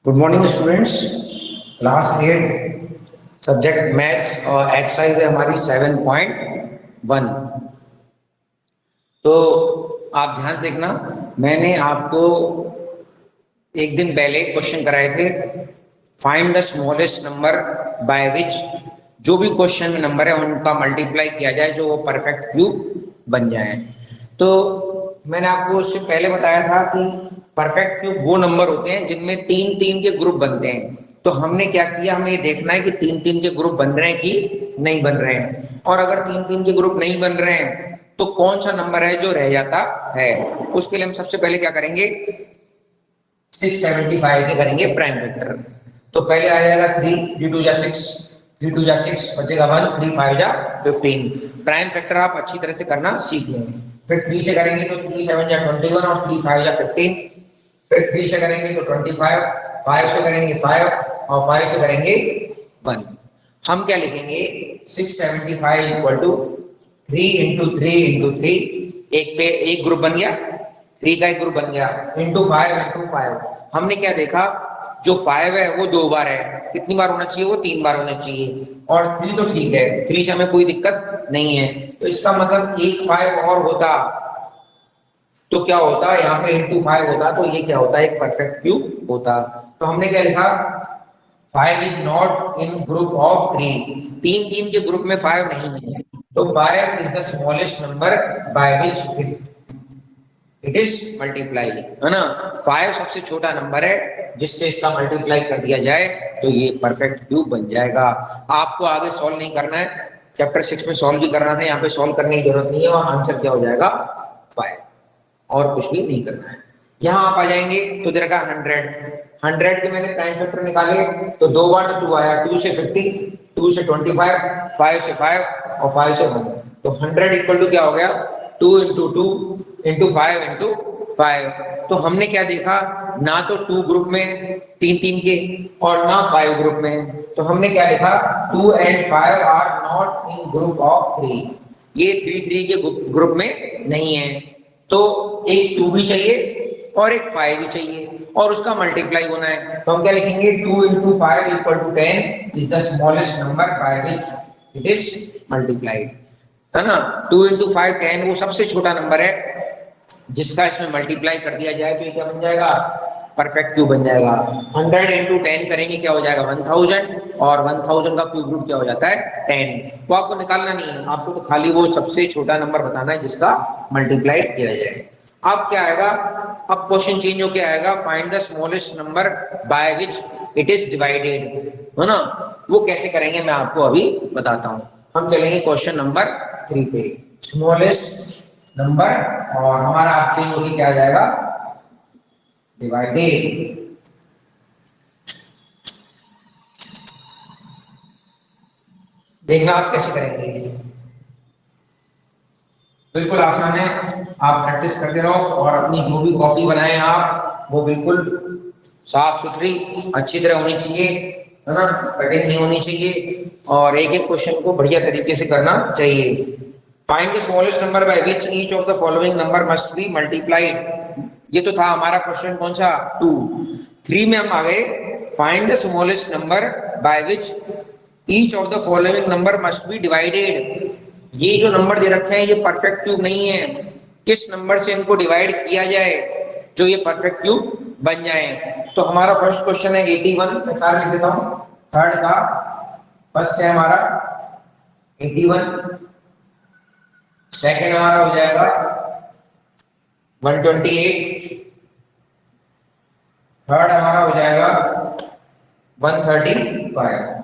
Good morning students. Class 8 subject maths और exercise है हमारी 7.1। तो आप ध्यान से देखना, मैंने आपको एक दिन पहले क्वेश्चन कराए थे, find the smallest number by विच, जो भी क्वेश्चन में नंबर है उनका मल्टीप्लाई किया जाए जो वो परफेक्ट क्यूब बन जाए। तो मैंने आपको उससे पहले बताया था कि परफेक्ट क्यूब वो नंबर होते हैं जिनमें तीन तीन के ग्रुप बनते हैं। तो हमने क्या किया, हमें ये देखना है कि तीन तीन के ग्रुप बन रहे हैं कि नहीं बन रहे हैं, और अगर तीन तीन के ग्रुप नहीं बन रहे हैं तो कौन सा नंबर है जो रह जाता है। उसके लिए हम सबसे पहले क्या करेंगे, 675 के करेंगे प्राइम फैक्टर। तो पहले आ जाएगा 3, 3 2 जा 6, 3 2 जा 6 बचेगा 1, 3 5 जा 15। प्राइम फैक्टर आप अच्छी तरह से करना सीख लेंगे। फिर 3 से करेंगे तो 3 7 जा 21 और 3 5 जा 15। फिर 3 से करेंगे तो 25, 5 से करेंगे 5 और 5 से करेंगे 1। हम क्या लिखेंगे, 675 इक्वल टू 3 इंटू 3 इंटू 3, एक पे एक ग्रुप बन गया, 3 का एक ग्रुप बन गया, इंटू 5 इंटू 5। हमने क्या देखा, जो 5 है वो 2 बार है, कितनी बार होना चाहिए, वो 3 बार होना चाहिए। और 3 तो ठीक है, 3 से हमें कोई दिक्कत नहीं है। तो इसका मतलब एक 5 और होता तो क्या होता, यहाँ पे इंटू 5 होता तो ये क्या होता, एक परफेक्ट क्यूब होता। तो हमने क्या लिखा, 5 is not in group of 3, तीन तीन के ग्रुप में 5 नहीं है। तो 5 is the smallest number by which it is multiply, है ना। 5 सबसे छोटा नंबर है जिससे इसका मल्टीप्लाई कर दिया जाए तो ये परफेक्ट क्यूब बन जाएगा। आपको आगे सॉल्व नहीं करना है, चैप्टर 6 में सॉल्व भी करना था, यहाँ पे सॉल्व करने की जरूरत नहीं है, और आंसर क्या हो जाएगा 5, और कुछ भी नहीं करना है। यहाँ आप आ जाएंगे तो दे रखा 100 के मैंने प्राइम फैक्टर निकाले तो 2 बार तो 2 आया, 2 से 50, 2 से 25, 5 से 5 और 5 से 1। तो 100 इक्वल टू क्या हो गया, 2 इंटू 2 इंटू 5 इंटू 5। तो हमने क्या देखा, ना तो 2 ग्रुप में तीन तीन के और ना 5 ग्रुप में। तो हमने क्या लिखा, 2 and 5 are not in group of 3, ये 3 के ग्रुप में नहीं है। तो एक 2 भी चाहिए और एक 5 भी चाहिए, और उसका मल्टीप्लाई होना है। तो हम क्या लिखेंगे, 2 into 5 equal to 10 is the smallest number by which it is multiplied, है ना। 2 इंटू 5 10, वो सबसे छोटा नंबर है जिसका इसमें मल्टीप्लाई कर दिया जाए तो ये क्या बन जाएगा, परफेक्ट क्यूब बन जाएगा। 100 इंटू 10 करेंगे क्या हो जाएगा 1000, और 1000 का क्यूब रूट क्या हो जाता है 10। तो आपको निकालना नहीं है, आपको तो खाली वो सबसे छोटा नंबर बताना है जिसका मल्टीप्लाई किया जाए। अब क्या आएगा, अब क्वेश्चन चेंज होके आएगा, find the smallest number by which it is divided, है ना। वो कैसे करेंगे मैं आपको अभी बताता हूँ। हम चलेंगे क्वेश्चन नंबर 3 पे, स्मॉलेस्ट नंबर, और हमारा आप चेंज होके क्या आ जाएगा, डिवाइडेड। देखना आप कैसे करेंगे, बिल्कुल आसान है। आप प्रैक्टिस करते रहो और अपनी जो भी कॉपी बनाए आप वो बिल्कुल साफ सुथरी अच्छी तरह होनी चाहिए, है ना, कटिंग नहीं होनी चाहिए, और एक एक क्वेश्चन को बढ़िया तरीके से करना चाहिए। Find the smallest number by which each of the following number must be multiplied, ये तो था हमारा क्वेश्चन कौन सा 2। 3 में हम आ गए, find the smallest number by which each of the following number must be divided. ये जो नंबर दे रखे हैं ये परफेक्ट क्यूब नहीं है, किस नंबर से इनको डिवाइड किया जाए जो ये परफेक्ट क्यूब बन जाए। तो हमारा फर्स्ट क्वेश्चन है 81, मैं सारे लिख देता हूँ। थर्ड का फर्स्ट है हमारा 81, सेकंड हमारा हो जाएगा 128, थर्ड हमारा हो जाएगा 135।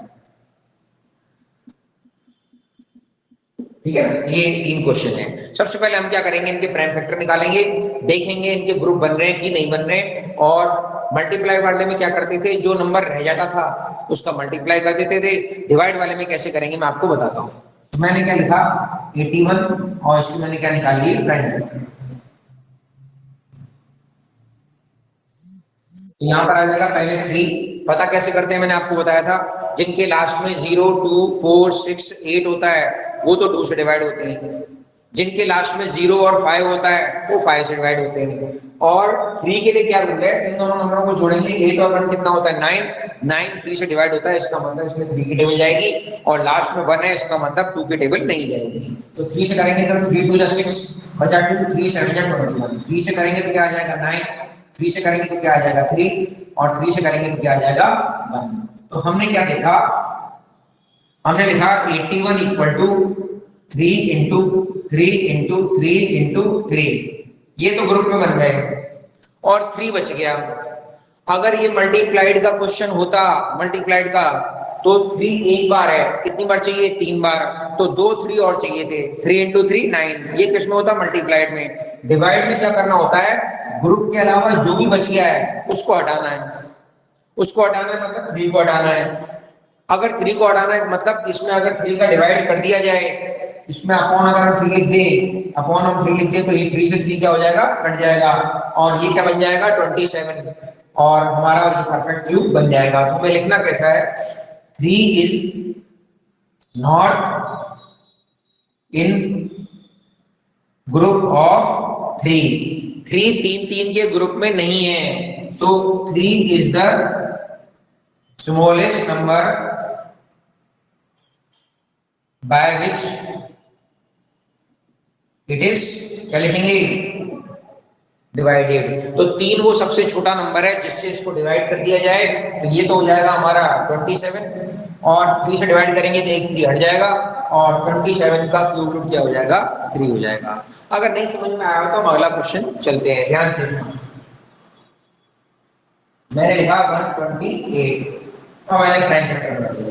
ठीक है, ये 3 क्वेश्चन है। सबसे पहले हम क्या करेंगे, इनके प्राइम फैक्टर निकालेंगे, देखेंगे इनके ग्रुप बन रहे हैं कि नहीं बन रहे हैं, और मल्टीप्लाई वाले में क्या करते थे, जो नंबर रह जाता था उसका मल्टीप्लाई कर देते थे। डिवाइड वाले में कैसे करेंगे मैं आपको बताता हूँ। मैंने क्या लिखा 81, और इसकी मैंने क्या निकाली है प्राइम फैक्टर। तो यहाँ पर आ जाएगा पहले 3, पता कैसे करते हैं मैंने आपको बताया था, जिनके लास्ट में 0 2 4 6 8 होता है वो तो 2 से डिवाइड होते हैं, जिनके लास्ट में 0 और 5 होता है वो 5 से डिवाइड होते हैं, और 3 के लिए क्या रूल है, इन दोनों नंबरों को जोड़ेंगे 8 और 1 कितना होता है 9, 9 3 से डिवाइड होता है, इसका मतलब इसमें 3 की टेबल जाएगी और लास्ट में 1 है, इसका मतलब 2 की टेबल नहीं जाएगी। तो 3 से करेंगे तो 3 2 जा 6 बचा 2, 3 7 जा 21, 3 से करेंगे तो क्या आ जाएगा 9, 3 से करेंगे तो क्या आ जाएगा 3 और 3 से करेंगे तो क्या आ जाएगा 1। तो हमने क्या देखा, हमने लिखा 81 equal to 3 into 3 into 3 into 3, ये तो ग्रुप में बन गए और 3 बच गया। अगर ये मल्टीप्लाइड का क्वेश्चन होता, मल्टीप्लाइड का, तो 3 एक बार है, कितनी बार चाहिए 3 बार, तो 2 3 और चाहिए थे, 3 इंटू 3 9, ये किस में होता मल्टीप्लाइड में। डिवाइड में क्या करना होता है, ग्रुप के अलावा जो भी बच गया है उसको हटाना है, उसको हटाना है मतलब 3 को हटाना है। अगर 3 को हटाना है मतलब इसमें अगर 3 का डिवाइड कर दिया जाए, इसमें अपॉन अगर हम 3 लिख दे, अपॉन हम 3 लिख दे तो ये 3 से 3 क्या हो जाएगा कट जाएगा और ये क्या बन जाएगा 27 और हमारा ये परफेक्ट क्यूब बन जाएगा। तो हमें लिखना कैसा है, 3 is not in group of 3, 3 3 3 के ग्रुप में नहीं है, तो 3 is the smallest number by which it is क्या लिखेंगे डिवाइडेड। तो 3 वो सबसे छोटा नंबर है जिससे इसको डिवाइड कर दिया जाए, तो ये तो हो जाएगा हमारा 27 और 3 से डिवाइड करेंगे तो एक 3 हट जाएगा और 27 का क्यूब रूट क्या हो जाएगा 3 हो जाएगा। अगर नहीं समझ में आया तो हम अगला क्वेश्चन चलते हैं, ध्यान से देखना। मैंने लिखा 128 और मैंने प्राइम फैक्टर बना दिया,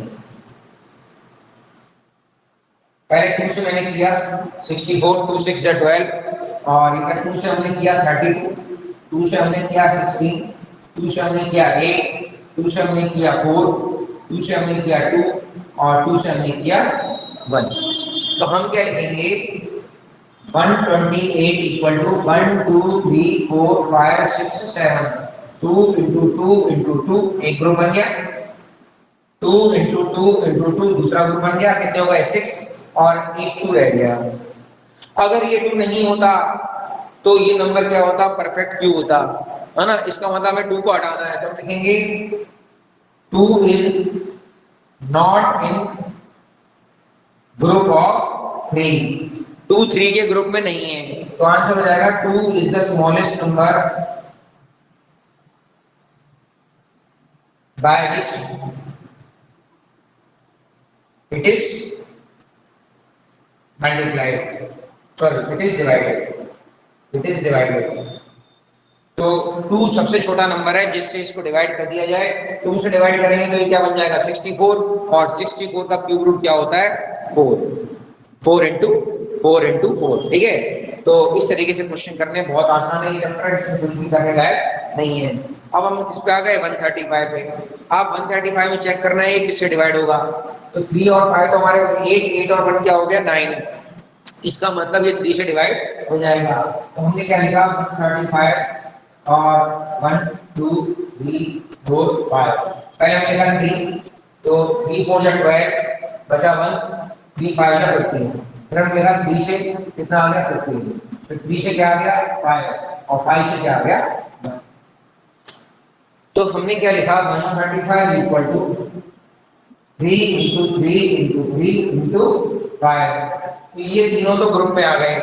पहले 2 से मैंने किया 64, 2 6 जा 12 और इधर 2 से हमने किया 32, 2 से हमने किया 16, 2 से हमने किया 8, 2 से हमने किया 4, 2 से हमने किया 2 और 2 से हमने किया 1। तो हम क्या लिखेंगे 128 इक्वल टू 1 2 3 4 5 6 7, 2 इंटू 2 इंटू 2 एक ग्रुप बन गया, 2 इंटू 2 इंटू 2 दूसरा ग्रुप बन गया, कितने हो गए 6 और एक 2 रह गया। अगर ये 2 नहीं होता तो ये नंबर क्या होता परफेक्ट क्यूब होता है ना, इसका मतलब हमें 2 को हटाना है, तो हम लिखेंगे 2 is not in group of 3, 2 3 के ग्रुप में नहीं है, तो आंसर हो जाएगा 2 is the smallest number by which it is multiplied, sorry it is divided, it is divided। तो 2 सबसे छोटा नंबर है जिससे इसको डिवाइड कर दिया जाए, 2 से डिवाइड करेंगे तो ये क्या बन जाएगा 64 और 64 का क्यूब रूट क्या होता है 4, 4 इंटू 4, ठीक है। तो इस तरीके से क्वेश्चन करने बहुत आसान है, ये चैप्टर इसमें कुछ भी करने लायक नहीं है। अब हम किस पे आ गए 135 पे। आप 135 में चेक करना है ये किससे डिवाइड होगा, तो 3 और 5 तो हमारे 8 और 1 क्या हो गया 9, इसका मतलब ये 3 से डिवाइड हो जाएगा। तो हमने क्या लिखा 135 और 1 2 3 4 5, पहले हमने लिखा 3, तो 3 4 या 12 बचा 1, 3 5 या 15, फिर हमने लिखा 3 से कितना आ गया 15, फिर 3 से क्या आ गया 5 और 5 से क्या आ गया 1। तो हमने क्या लिखा 135 equal to 3 into 3 into 3 into 5, तो ये तीनों तो ग्रुप में आ गए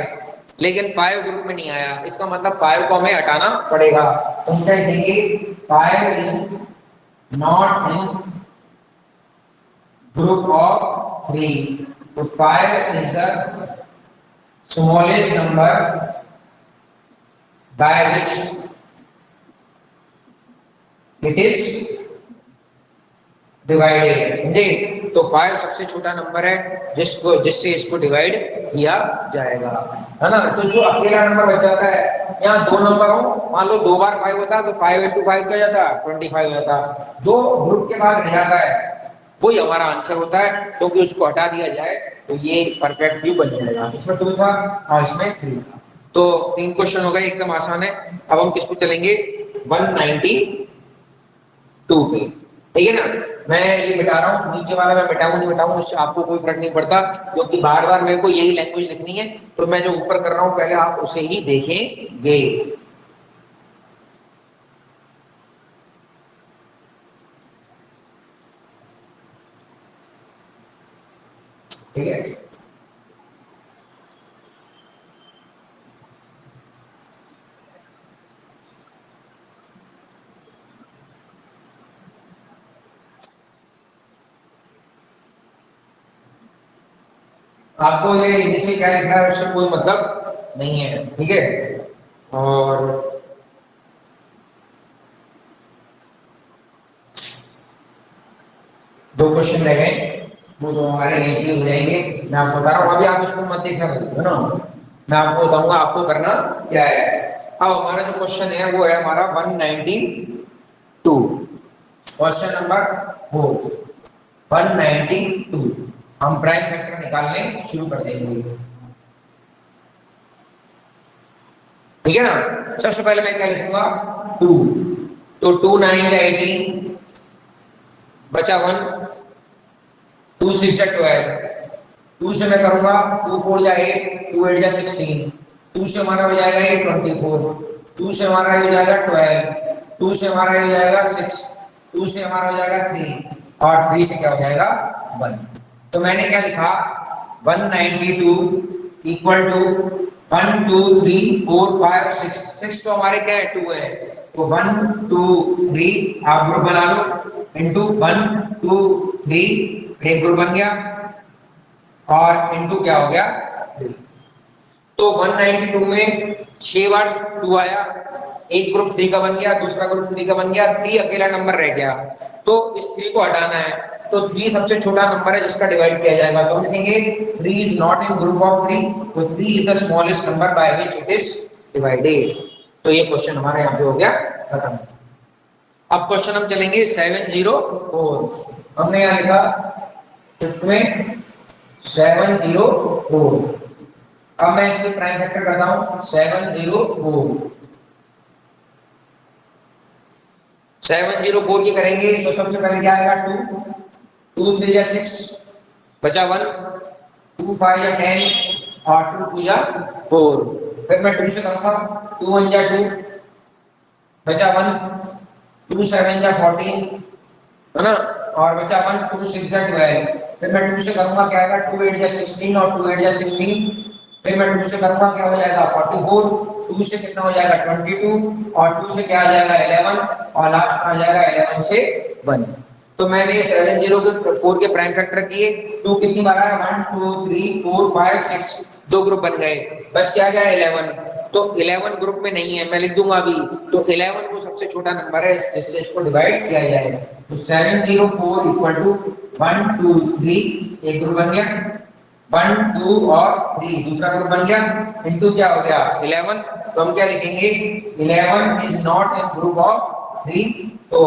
लेकिन 5 ग्रुप में नहीं आया, इसका मतलब 5 को हमें हटाना पड़ेगा। तो हम क्या लिखेंगे 5 is not in group of 3, तो 5 is the smallest number by which it is divided, समझे। तो 5 सबसे छोटा नंबर है जिससे इसको डिवाइड किया जाएगा, है ना। तो जो अकेला नंबर बच जाता है, यहाँ 2 नंबर हो, मान लो 2 बार 5 होता तो 5 इंटू 5 क्या जाता 25 हो जाता, जो ग्रुप के बाद रह जाता है वही हमारा आंसर होता है, क्योंकि उसको हटा दिया जाए तो ये परफेक्ट क्यूब बन जाएगा। इसमें 2 था और इसमें 3 था, तो 3 क्वेश्चन हो गए, एकदम आसान है। अब हम किस पे चलेंगे 192 पे, ठीक है ना। मैं ये मिटा रहा हूँ, नीचे वाला मैं मिटाऊं नहीं मिटाऊं उससे आपको कोई फर्क नहीं पड़ता, क्योंकि बार बार मेरे को यही लैंग्वेज लिखनी है, तो मैं जो ऊपर कर रहा हूँ पहले आप उसे ही देखेंगे। ठीक है। आपको ये नीचे क्या लिख रहा है उससे कोई मतलब नहीं है, ठीक है। और दो क्वेश्चन रह गए, वो तो हमारे एक ही हो जाएंगे। मैं आपको बता रहा हूँ, अभी आप इसको मत देखना भाई, है ना। मैं आपको बताऊंगा आपको करना क्या है। अब हमारा जो क्वेश्चन है वो है हमारा 192, क्वेश्चन नंबर 4, 192। हम प्राइम फैक्टर निकालने शुरू कर देंगे, ठीक है ना। सबसे पहले मैं क्या लिखूंगा, 2, तो 2 9 या 18, बचा 1, 2 6 या 12, 2 से मैं करूंगा 2 4 या 8, 2 8 या 16, 2 से हमारा हो जाएगा ये 24, 2 से हमारा हो जाएगा 12, 2 से हमारा हो जाएगा 6, 2 से हमारा हो जाएगा 3, और 3 से क्या हो जाएगा 1। तो मैंने क्या लिखा, 192 इक्वल टू 1 2 3 4 5 6, 6 तो हमारे क्या है 2 है, तो 1 2 3 आप ग्रुप बना लो, इंटू 1 2 3 एक ग्रुप बन गया, और इंटू क्या हो गया 3। तो 192 में 6 बार 2 आया, एक ग्रुप 3 का बन गया, दूसरा ग्रुप 3 का बन गया, 3 अकेला नंबर रह गया। तो इस 3 को हटाना है, तो 3 सबसे छोटा नंबर है जिसका डिवाइड किया जाएगा, तो हम लिखेंगे 3 is not in group of 3, तो 3 is the smallest number by which it is divided. तो ये क्वेश्चन हमारे यहाँ पे हो गया खत्म। अब क्वेश्चन हम चलेंगे 704, हमने यहाँ लिखा फिफ्थ में 704। अब मैं इसके प्राइम फैक्टर करता हूं, 704, 704 की करेंगे तो सबसे पहले क्या आएगा 2, 2 3 या 6, बचा 1, 2 5 या 10, और 2 2 या 4। फिर मैं 2 से करूंगा, 2 1 या 2, बचा 1, 2 7 या 14, है ना, और बचा 1, 2 6 या 12। फिर मैं 2 से करूंगा क्या आएगा 2 8 या 16, और 2 8 या 16। फिर मैं 2 से करूंगा क्या हो जाएगा 44, 2 से कितना हो जाएगा 22, और 2 से क्या आ जाएगा 11, और लास्ट में आ जाएगा 11 से 1। तो मैंने 70 के 4 के प्राइम फैक्टर किए, 2 कितनी बार आया 1 2 3 4 5 6, दो ग्रुप बन गए, बस क्या गया 11। तो 11 ग्रुप में नहीं है, मैं लिख दूंगा अभी, तो 11 को सबसे छोटा नंबर है जिससे इसको डिवाइड किया जाएगा। तो 704 इक्वल टू 1 2 3 एक ग्रुप बन गया, 1 2 और 3 दूसरा ग्रुप बन गया, इनटू क्या हो गया 11। तो हम क्या लिखेंगे 11 is not in group of 3, तो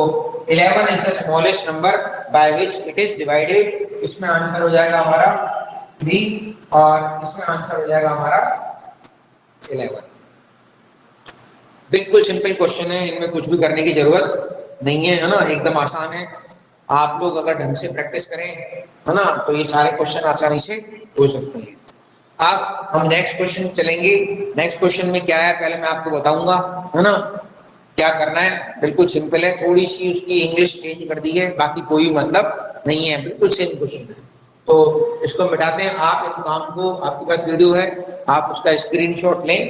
11 is the smallest number by which it is divided. इसमें आंसर हो जाएगा हमारा 3, और इसमें आंसर हो जाएगा हमारा 11। बिल्कुल सिंपल क्वेश्चन है, इनमें कुछ भी करने की जरूरत नहीं है, है ना, एकदम आसान है। आप लोग अगर ढंग से प्रैक्टिस करें, है ना, तो ये सारे क्वेश्चन आसानी से हो सकते हैं। अब हम नेक्स्ट क्वेश्चन चलेंगे। नेक्स्ट क्वेश्चन में क्या है पहले मैं आपको बताऊंगा, है ना, क्या करना है। बिल्कुल सिंपल है, थोड़ी सी उसकी इंग्लिश चेंज कर दी है, बाकी कोई मतलब नहीं है, बिल्कुल सेम क्वेश्चन है। तो इसको मिटाते हैं। आप इन काम को, आपके पास वीडियो है, आप उसका स्क्रीनशॉट लें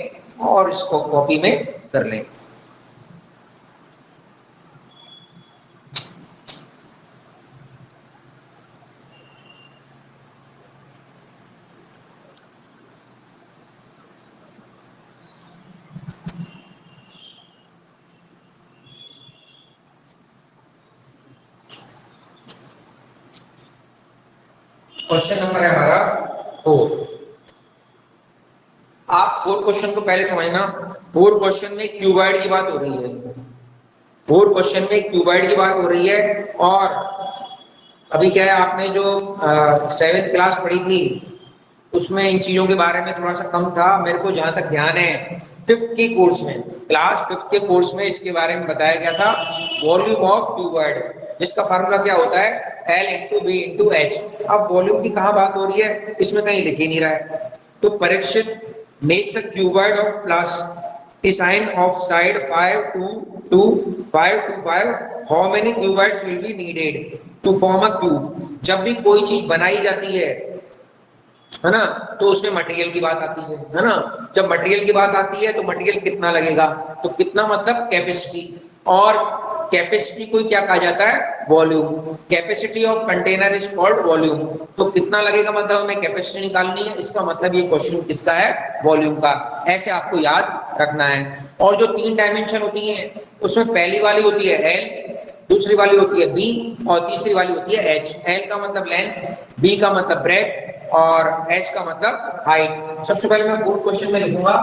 और इसको कॉपी में कर लें। क्वेश्चन नंबर है हमारा 4। आप 4 क्वेश्चन को पहले समझना। 4 क्वेश्चन में क्यूबॉइड की बात हो रही है, 4 क्वेश्चन में क्यूबॉइड की बात हो रही है। और अभी क्या है, आपने जो 7th क्लास पढ़ी थी उसमें इन चीजों के बारे में थोड़ा सा कम था। मेरे को जहां तक ध्यान है 5th के कोर्स में, क्लास 5th के कोर्स में इसके बारे में बताया गया था, वॉल्यूम ऑफ क्यूबॉइड, जिसका फार्मूला क्या होता है L into B into H. अब वॉल्यूम की कहाँ बात हो रही है, इसमें कहीं लिख ही नहीं रहा है। तो Parikshit makes a cuboid of plasticine of side 5 to 2 5 to 5, how many cuboids will be needed to form a cube. जब भी कोई चीज बनाई जाती है है ना। तो उसमें मटेरियल की बात आती है ना। जब मटेरियल की बात आती है तो मटेरियल कितना लगेगा, तो कितना मतलब कैपेसिटी, और कैपेसिटी को क्या कहा जाता है, volume. Capacity of container is called volume. तो कितना लगेगा मतलब हमें कैपेसिटी निकालनी है, इसका मतलब ये क्वेश्चन किसका है, वॉल्यूम का। ऐसे आपको याद रखना है। और जो 3 डायमेंशन होती हैं उसमें पहली वाली होती है एल, दूसरी वाली होती है बी, और तीसरी वाली होती है एच। एल का मतलब लेंथ, बी का मतलब ब्रेथ, और एच का मतलब हाइट। सबसे पहले मैं फुल क्वेश्चन में लिखूंगा,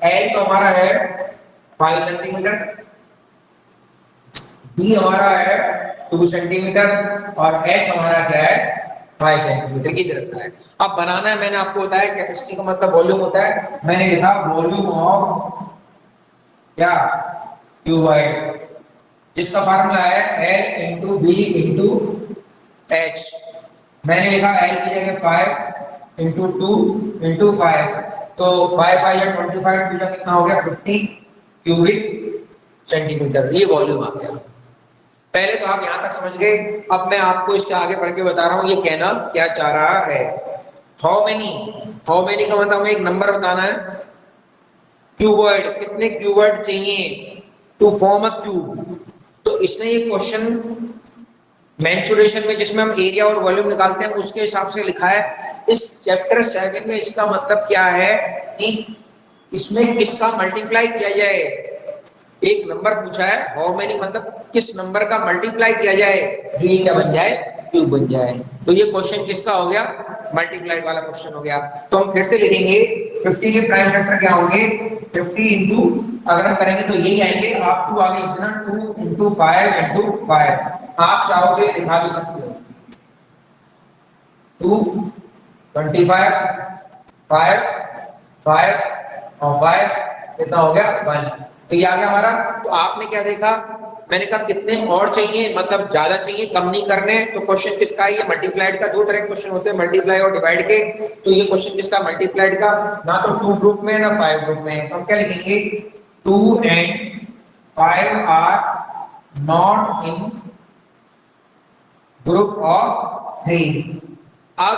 एल तो हमारा है 5 सेंटीमीटर, बी हमारा है 2 सेंटीमीटर, और एच हमारा क्या है 5 सेंटीमीटर की रखा है। अब बनाना है, मैंने आपको बताया कैपेसिटी का मतलब वॉल्यूम होता है, मैंने लिखा वॉल्यूम ऑफ क्या, क्यूबॉइड, जिसका फार्मूला है L into B into H. मैंने लिखा एल की जगह 5 इंटू 2 इंटू 5, तो 5 या 25 बीटा कितना हो गया 50 क्यूबिक सेंटीमीटर, ये वॉल्यूम आ गया। पहले तो आप यहां तक समझ गए। अब मैं आपको इसके आगे पढ़ के बता रहा हूं ये कहना क्या चाह रहा है। हाउ मेनी, हाउ मेनी का मतलब हमें एक नंबर बताना है। क्यूबॉइड, कितने क्यूबॉइड चाहिए टू फॉर्म अ क्यूब। तो इसने ये क्वेश्चन मेंसुरेशन में जिसमें हम एरिया और वॉल्यूम निकालते हैं उसके हिसाब से लिखा है। इस चैप्टर 7 में इसका मतलब क्या है कि इसमें किसका मल्टीप्लाई किया जाए। एक नंबर पूछा है, हाउ मेनी मतलब किस नंबर का मल्टीप्लाई किया जाए जो ये क्या बन जाए, क्यूब बन जाए। तो ये क्वेश्चन किसका हो गया, मल्टीप्लाइड वाला क्वेश्चन हो गया। तो हम फिर से लिखेंगे 50 के प्राइम फैक्टर क्या होंगे, 50 इंटू, अगर हम करेंगे तो यही आएंगे, आप 2 आगे लिखना 2 इंटू 5 इंटू 5। आप चाहो तो ये दिखा भी सकते हो, 2 25 5 5 और 5 कितना हो गया 1। तो ये आ गया हमारा। तो आपने क्या देखा, मैंने कहा कितने और चाहिए, मतलब ज्यादा चाहिए, कम नहीं करने। तो क्वेश्चन किसका है, ये मल्टीप्लाइड का। दो तरह के क्वेश्चन होते हैं, मल्टीप्लाई और डिवाइड के। तो ये क्वेश्चन किसका, मल्टीप्लाइड का। ना तो 2 ग्रुप में ना 5 ग्रुप में। हम क्या लिखेंगे, 2 and 5 are not in group of 3। अब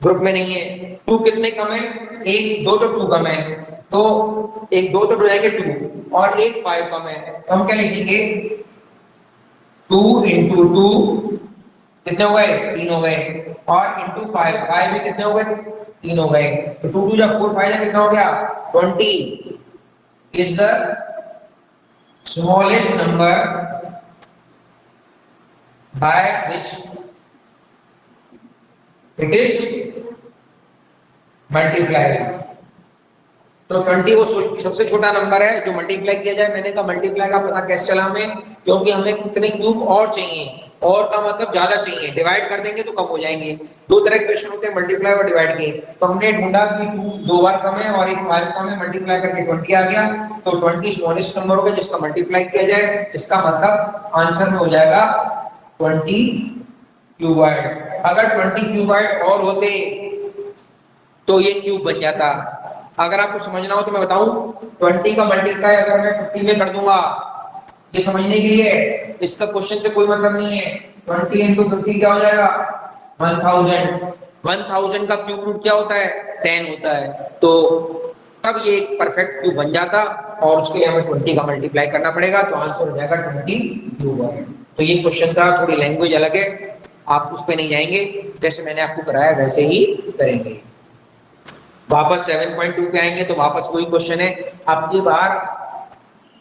ग्रुप में नहीं है। 2 कितने कम है, एक, 2 तो 2 कम है, तो एक 2 तो हो जाएंगे 2, और एक 5 कम है। तो हम क्या लिखेंगे, 2 इंटू 2 कितने हो गए, 3 हो गए, और इंटू 5, 5 भी कितने हो गए, 3 हो गए। तो 2 2 जब 4 5 कितना हो गया 20 is the smallest number by which it is multiplied. तो 20 वो सबसे छोटा नंबर है जो मल्टीप्लाई किया जाए। मैंने कहा मल्टीप्लाई का पता कैसे चला हमें, क्योंकि हमें कितने क्यूब और चाहिए, और का मतलब ज्यादा चाहिए, डिवाइड कर देंगे तो कम हो जाएंगे। दो तरह के क्वेश्चन होते हैं, मल्टीप्लाई और डिवाइड के। तो हमने ढूंढा कि 2 2 बार कम है और एक 5 कम है, मल्टीप्लाई करके 20 आ गया। तो 20 स्मॉलेस्ट नंबर होगा जिसका मल्टीप्लाई किया जाए। इसका मतलब आंसर में हो जाएगा 20 क्यूबॉइड। अगर 20 क्यूबॉइड और होते तो ये क्यूब बन जाता। अगर आपको समझना हो तो मैं बताऊं, 20 का मल्टीप्लाई अगर मैं 50 में कर दूंगा, ये समझने के लिए, इसका क्वेश्चन से कोई मतलब नहीं है। 20 इंटू 50 क्या हो जाएगा 1000। 1000 का क्यूब रूट क्या होता है, 10 होता है। तो तब ये एक परफेक्ट क्यूब बन जाता, और उसके लिए हमें 20 का मल्टीप्लाई करना पड़ेगा, तो आंसर हो जाएगा 20 क्यूब। तो ये क्वेश्चन का थोड़ी लैंग्वेज अलग है, आप उस पर नहीं जाएंगे, जैसे मैंने आपको कराया वैसे ही करेंगे। वापस 7.2 पे आएंगे तो वापस वही क्वेश्चन है। आपकी बार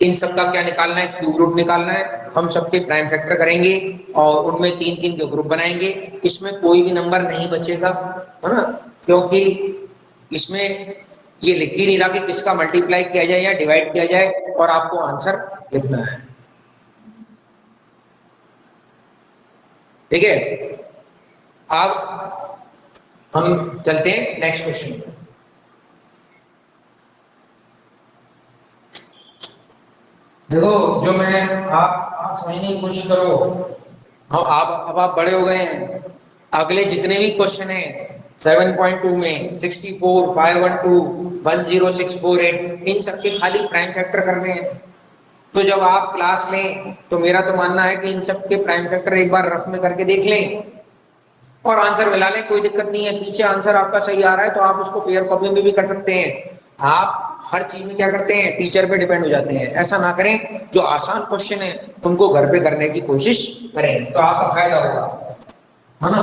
इन सब का क्या निकालना है, क्यूब रूट निकालना है। हम सबके प्राइम फैक्टर करेंगे और उनमें 3 3 के ग्रुप बनाएंगे। इसमें कोई भी नंबर नहीं बचेगा, है ना, क्योंकि इसमें ये लिख ही नहीं रहा कि किसका मल्टीप्लाई किया जाए या डिवाइड किया जाए, और आपको आंसर लिखना है। ठीक है, अब हम चलते हैं नेक्स्ट क्वेश्चन। देखो, जो मैं आप समझने की कोशिश करो। आप अब आप बड़े हो गए हैं। अगले जितने भी क्वेश्चन हैं 7.2 में 64 512 10648, इन सबके खाली प्राइम फैक्टर करने हैं। तो जब आप क्लास लें तो मेरा तो मानना है कि इन सब के प्राइम फैक्टर एक बार रफ में करके देख लें, और आंसर मिला लें, कोई दिक्कत नहीं है। पीछे आंसर आपका सही आ रहा है तो आप उसको फेयर कॉपी में भी कर सकते हैं। आप हर चीज में क्या करते हैं, टीचर पे डिपेंड हो जाते हैं। ऐसा ना करें, जो आसान क्वेश्चन है उनको घर पे करने की कोशिश करें, तो आपका फायदा होगा, है ना।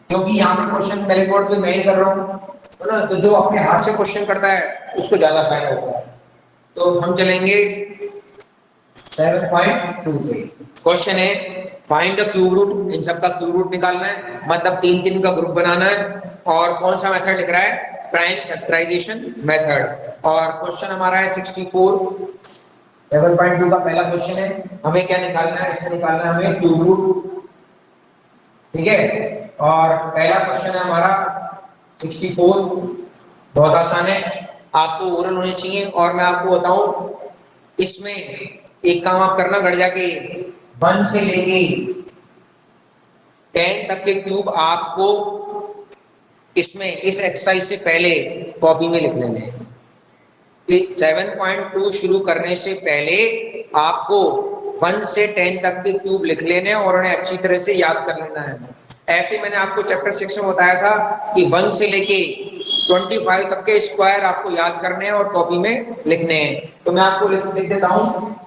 क्योंकि यहाँ पे क्वेश्चन ब्लैक बोर्ड पे मैं ही कर रहा हूँ, है ना, तो जो अपने हाथ से क्वेश्चन करता है उसको ज्यादा फायदा होता है। तो हम चलेंगे 7.2 पे। क्वेश्चन है फाइंड द क्यूब रूट। इन सबका क्यूब रूट निकालना है, मतलब तीन तीन का ग्रुप बनाना है। और कौन सा मेथड लिख रहा है, प्राइम फैक्टराइजेशन मेथड। और क्वेश्चन हमारा है 64। 7.2 का पहला क्वेश्चन है, हमें क्या निकालना है, इसमें निकालना है हमें क्यूब रूट, ठीक है। और पहला क्वेश्चन है हमारा 64, बहुत आसान है, आपको ओरल होने चाहिए। और मैं आपको बताऊं, इसमें एक काम आप करना, घर जाके 1 से लेके 10 तक के क्यूब आपको इसमें इस एक्सरसाइज से पहले कॉपी में लिख लेने हैं। 7.2 शुरू करने से पहले आपको 1 से 10 तक के क्यूब लिख लेने हैं और उन्हें अच्छी तरह से याद कर लेना है। ऐसे मैंने आपको चैप्टर 6 में बताया था कि 1 से लेके 25 तक के स्क्वायर आपको याद करने हैं और कॉपी में लिखने हैं। तो मैं आपको लिख देता हूँ,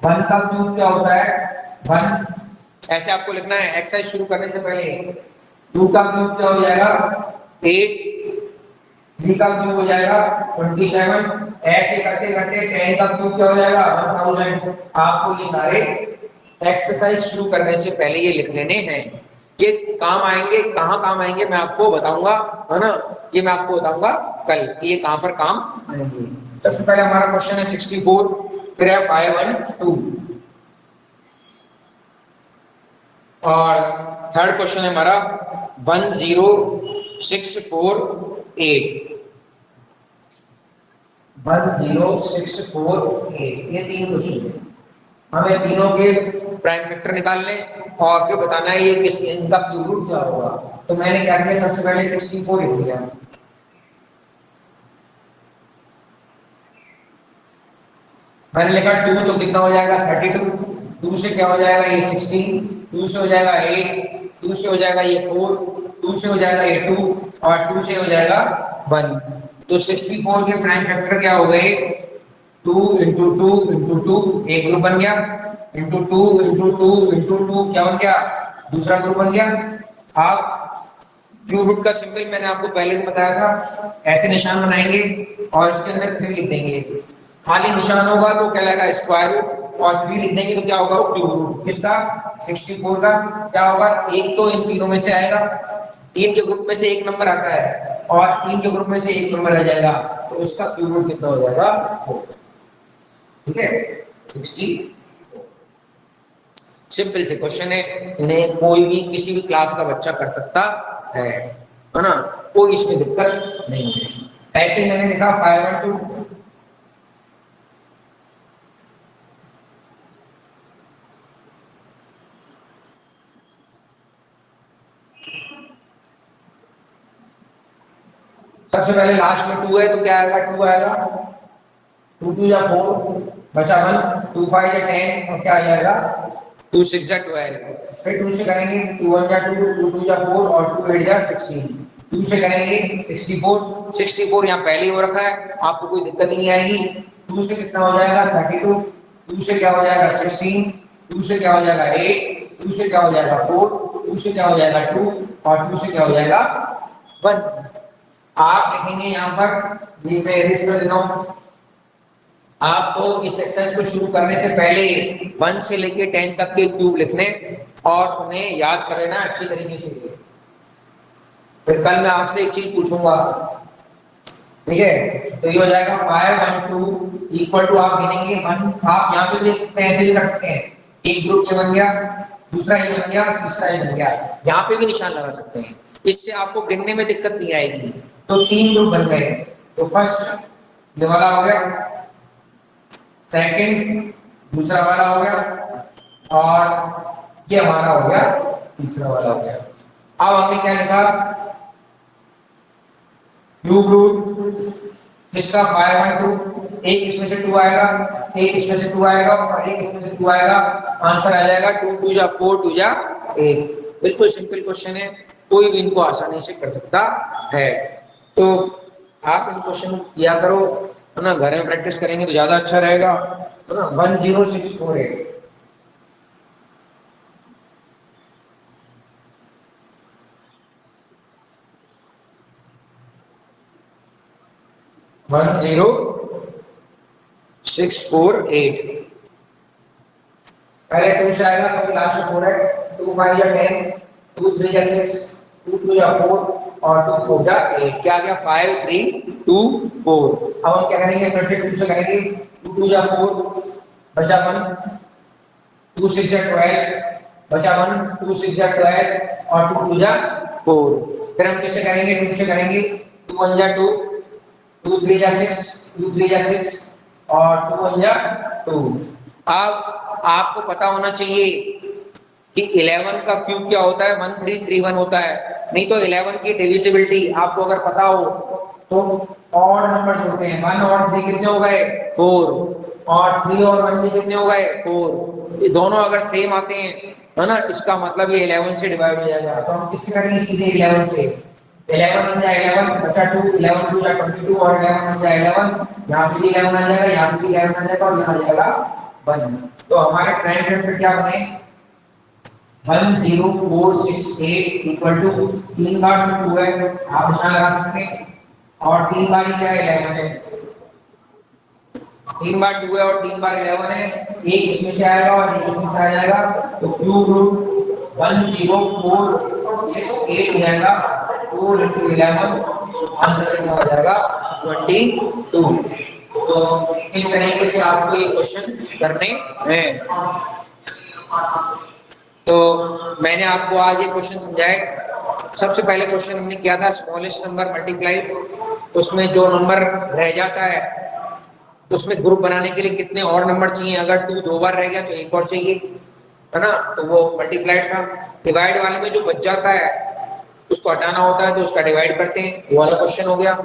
1 का क्यूब क्या होता है, 1 ऐसे आपको लिखना है एक्सरसाइज शुरू करने से पहले। 2 का क्यूब क्या हो जाएगा, 8। 3 का क्यूब हो जाएगा 27। ऐसे करते करते 10 का क्यूब क्या हो जाएगा, 1000। आपको ये सारे एक्सरसाइज शुरू करने से पहले ये लिख लेने हैं। ये काम आएंगे, कहाँ काम आएंगे मैं आपको बताऊंगा, है ना। ये मैं आपको बताऊंगा कल कि ये कहाँ पर काम आएंगे। सबसे पहले हमारा क्वेश्चन है 64, फिर है 512 और थर्ड क्वेश्चन है हमारा 10648। 10648, ये तीन क्वेश्चन है। हमें तीनों के प्राइम फैक्टर निकालने और फिर बताना है ये किस, इनका क्यूब रूट क्या होगा। तो मैंने क्या किया, सबसे पहले 64 लिख दिया, मैंने लिखा 2 तो कितना हो जाएगा 32। 2 से क्या हो जाएगा ये 16, 2 से हो जाएगा 8, 2 से हो जाएगा ये 4, 2 से हो जाएगा ये 2 और 2 से हो जाएगा 1। तो 64 के प्राइम फैक्टर क्या हो गए, 2 इंटू 2 इंटू 2 एक ग्रुप बन गया, इंटू 2 इंटू 2 इंटू 2 क्या बन गया, दूसरा ग्रुप बन गया। आप क्यूब रूट का सिंबल मैंने आपको पहले से बताया था, ऐसे निशान बनाएंगे और इसके अंदर 3 लिख देंगे। खाली निशान होगा तो क्या लगेगा स्क्वायर रूट, और 3 लिख देंगे तो क्या होगा वो क्यूब रूट। किसका, 64 का। क्या होगा, एक तो इन तीनों में से आएगा, 3 के ग्रुप में से एक नंबर आता है और 3 के ग्रुप में से एक नंबर आ जाएगा, तो उसका क्यूब रूट कितना हो जाएगा 4, ठीक है 64। सिंपल से क्वेश्चन है, इन्हें कोई भी किसी भी क्लास का बच्चा कर सकता है ना, कोई इसमें दिक्कत नहीं है। ऐसे मैंने लिखा 512। सबसे पहले लास्ट में 2 है तो क्या आएगा, 2 आएगा, 2 2 या 4 बचा 1, 2 5 या 10 और क्या आ जाएगा 2 6 या 12। फिर 2 से करेंगे, 2 1 या 2, 2 2 या 4 और 2 8 या 16। 2 से करेंगे 64 यहाँ पहले हो रखा है, आपको कोई दिक्कत नहीं आएगी। 2 से कितना हो जाएगा 32, 2 से क्या हो जाएगा 16, 2 से क्या हो जाएगा 8, 2 से क्या हो जाएगा 4, 2 से क्या हो जाएगा 2 और 2 से क्या हो जाएगा 1। आप लिखेंगे यहाँ पर, ये मैं एरिस कर देता हूँ, आपको इस एक्सरसाइज को शुरू करने से पहले 1 से लेके 10 तक के क्यूब लिखने और उन्हें याद कर लेना अच्छी तरीके से। फिर कल मैं आपसे एक चीज पूछूंगा, ठीक है। तो ये हो जाएगा 512 इक्वल टू, आप गिनेंगे 1, आप यहाँ पे देख सकते हैं, ऐसे भी कर सकते हैं, एक ग्रुप ये बन गया, दूसरा ये बन गया, तीसरा ये बन गया, यहाँ पे भी निशान लगा सकते हैं, इससे आपको गिनने में दिक्कत नहीं आएगी। तो 3 ग्रुप बन गए, तो फर्स्ट ये वाला हो गया, सेकंड दूसरा वाला हो गया और ये हमारा हो गया तीसरा वाला हो गया। अब हमने क्या लिखा, क्यूब रूट इसका 512, एक इसमें से 2 आएगा, एक इसमें से 2 आएगा और एक इसमें से 2 आएगा, आंसर आ जाएगा 2 2 या 4 2 या 8। बिल्कुल सिंपल क्वेश्चन है, कोई भी इनको आसानी से कर सकता है। तो आप इन क्वेश्चन किया करो, है ना, घर में प्रैक्टिस करेंगे तो ज्यादा अच्छा रहेगा, है ना। 10648 10648 पहले 2 से आएगा तो लास्ट में 4 है। 2 5 या 10, 2 3 या 6, 2 2 या 4 और 2 4 या 8। क्या आ गया? 5 3 2 4। अब हम क्या करेंगे? फिर से 2 से करेंगे। 2 2 या 4 बचा 1, 2 6 या 12 बचा 1, 2 6 या 12 और 2 2 या 4। फिर हम किससे करेंगे? 2 से करेंगे। 2 1 या 2, 2 3 या 6, 2 3 या 6 और 2 1 या 2। अब आपको पता होना चाहिए कि 11 का क्यूब क्या होता है? 1331 होता है। नहीं तो 11 की डिविजिबिलिटी आपको अगर पता हो तो ऑड नंबर जोड़ते हैं। 1 और 3 कितने हो गए? 4। और 3 और 1 भी कितने हो गए? 4। ये दोनों अगर सेम आते हैं, है ना, इसका मतलब ये 11 से डिवाइड हो जाएगा। तो हम किससे करेंगे? सीधे 11 से। 11 बन जाए 11 बचा 2, 11 2 या 22 और 11 बन जाए 11। यहाँ पे भी 11 आ जाएगा, यहाँ पे भी 11 आ जाएगा और यहाँ आ जाएगा 1। तो हमारे प्राइम फैक्टर क्या बने? 10468 इक्वल टू 3 बार 2 है, आप निशान लगा सकते हैं। और 3 बार क्या है? 11 है। 3 बार 2 है और 3 बार 11 है। एक इसमें से आएगा और एक इसमें से आ जाएगा, तो क्यूब रूट 10468 हो जाएगा। 4 × 11 आंसर कितना हो जाएगा? 22। तो इस तरीके से आपको ये क्वेश्चन करने हैं। तो मैंने आपको आज ये क्वेश्चन समझाए। सबसे पहले क्वेश्चन हमने किया था स्मॉलेस्ट नंबर मल्टीप्लाई, उसमें जो नंबर रह जाता है उसमें ग्रुप बनाने के लिए कितने और नंबर चाहिए। अगर 2 2 बार रह गया तो एक और चाहिए, है ना, तो वो मल्टीप्लाइड था। डिवाइड वाले में जो बच जाता है उसको हटाना होता है तो उसका डिवाइड करते हैं, वो वाला क्वेश्चन हो गया।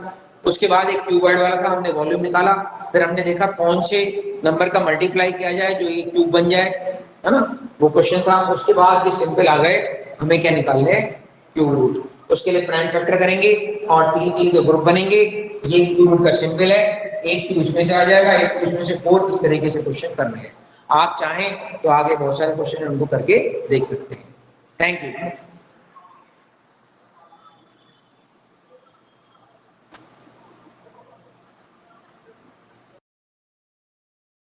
उसके बाद एक क्यूबॉइड वाला था, हमने वॉल्यूम निकाला। फिर हमने देखा कौन से नंबर का मल्टीप्लाई किया जाए जो ये क्यूब बन जाए, है ना, वो क्वेश्चन था। उसके बाद भी सिंपल आ गए, हमें क्या निकालने हैं? Cube root. उसके लिए प्राइम फैक्टर करेंगे और 3 3 के ग्रुप बनेंगे। ये क्यूब रूट का सिंबल है, एक क्यूब इसमें से आ जाएगा, एक क्यूब इसमें से 4। इस तरीके से क्वेश्चन करने हैं। आप चाहें तो आगे बहुत सारे क्वेश्चन उनको करके देख सकते हैं। Thank you.